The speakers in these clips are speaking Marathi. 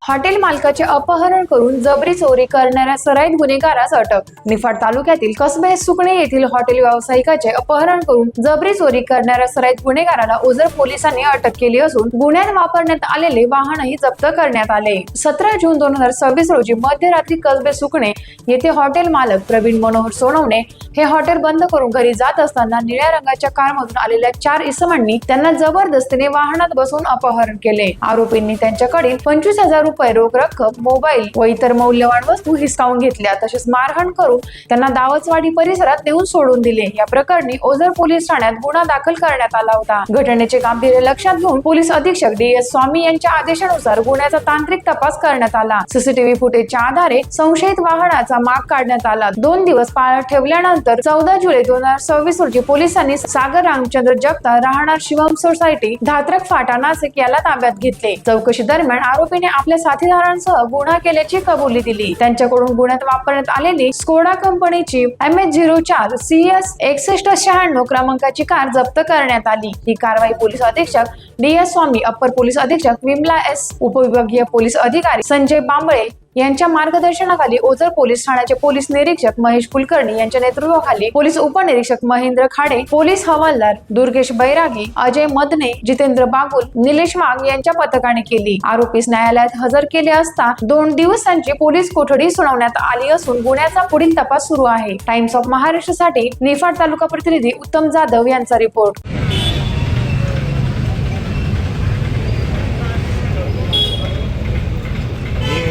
हॉटेल मालकाचे अपहरण करून जबरी चोरी करणाऱ्या सराईत गुन्हेगारास अटक। निफाड तालुक्यातील कसबे सुकणे येथील हॉटेल व्यावसायिकाचे अपहरण करून जबरी चोरी करणाऱ्या सराईत गुन्हेगाराला ओझर पोलिसांनी अटक केली असून गुन्ह्यात वापरण्यात आलेले वाहनही जप्त करण्यात आले। 17 जून 2026 रोजी मध्यरात्री कसबे सुकणे येथे हॉटेल मालक प्रवीण मनोहर सोनवणे हे हॉटेल बंद करून घरी जात असताना निळ्या रंगाच्या कारमधून आलेल्या 4 इसमांनी त्यांना जबरदस्तीने वाहनात बसवून अपहरण केले। आरोपींनी त्यांच्याकडील 25,000 रुपये रोख रक्कम, मोबाईल व इतर मौल्यवान वस्तू हिसकावून घेतल्या, तसेच मारहाण करून त्यांना दावचवाडी परिसरात नेऊन सोडून दिले। या प्रकरणी ओझर पोलीस ठाण्यात गुन्हा दाखल करण्यात आला होता। घटनेचे गांभीर्य लक्षात घेऊन पोलीस अधीक्षक DS स्वामी यांच्या आदेशानुसार गुन्ह्याचा तांत्रिक तपास करण्यात आला। सीसीटीव्ही फुटेजच्या आधारे संशयित वाहनाचा माग काढण्यात आला। 2 दिवस पाळत ठेवल्यानंतर 14 जुलै 2026 रोजी पोलिसांनी सागर रामचंद्र जगताप राहणार शिवम सोसायटी, धात्रक फाटा, नाशिक याला ताब्यात घेतले। चौकशी दरम्यान आरोपीने आपल्या साथीदारांसह गुन्हा केल्याची कबुली दिली। त्यांच्याकडून गुन्ह्यात वापरण्यात आलेली स्कोडा कंपनीची MH04 CS 6196 क्रमांकाची कार जप्त करण्यात आली। ही कारवाई पोलीस अधीक्षक DS स्वामी, अप्पर पोलीस अधीक्षक विमला S, उपविभागीय पोलीस अधिकारी संजय बांबळे यांच्या मार्गदर्शनाखाली ओझर पोलीस ठाण्याचे पोलीस निरीक्षक महेश कुलकर्णी यांच्या नेतृत्वाखाली पोलीस उपनिरीक्षक महेंद्र खाडे, पोलीस हवालदार दुर्गेश बैरागी, अजय मदने, जितेंद्र बागुल, निलेश वाघ यांच्या पथकाने केली। आरोपीस न्यायालयात हजर केले असता 2 दिवसांची पोलीस कोठडी सुनावण्यात आली असून गुन्ह्याचा पुढील तपास सुरू आहे। टाइम्स ऑफ महाराष्ट्रसाठी निफाड तालुका प्रतिनिधी उत्तम जाधव यांचा रिपोर्ट।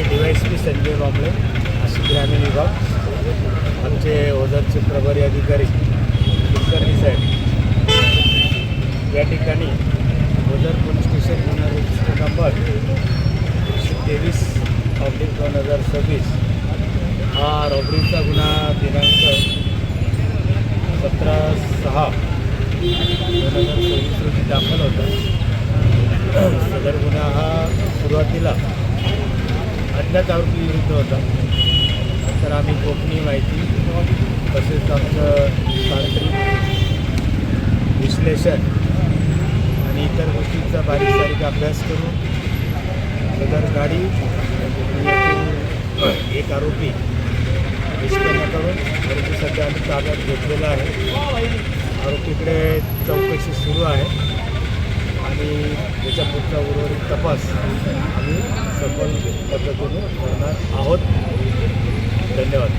DYSP संजय बांबळे, नाशिक ग्रामीण विभाग। आमचे ओझरचे प्रभारी अधिकारी कुलकर्णी साहेब या ठिकाणी ओझर पोलीस स्टेशन गुन्हा रजिस्टर नंबर 123/2026 हा रॉबरीचा गुन्हा दिनांक 17/6/2026 रोजी दाखल होता। सदर गुन्हा हा सुरुवातीला अज्ञात आरोपी विरुद्ध होता। नंतर आम्ही गोपनीय माहिती तसेच आमचं तांत्रिक विश्लेषण आणि इतर गोष्टींचा बारीक अभ्यास करून सदर गाडी एक आरोपी निष्पन्न करून सध्या आम्ही ताब्यात घेतलेला आहे। आरोपीकडे चौकशी सुरू आहे आणि त्याच्या पुढचा उर्वरित तपास आम्ही सफल पद्धतीने करणार आहोत। धन्यवाद।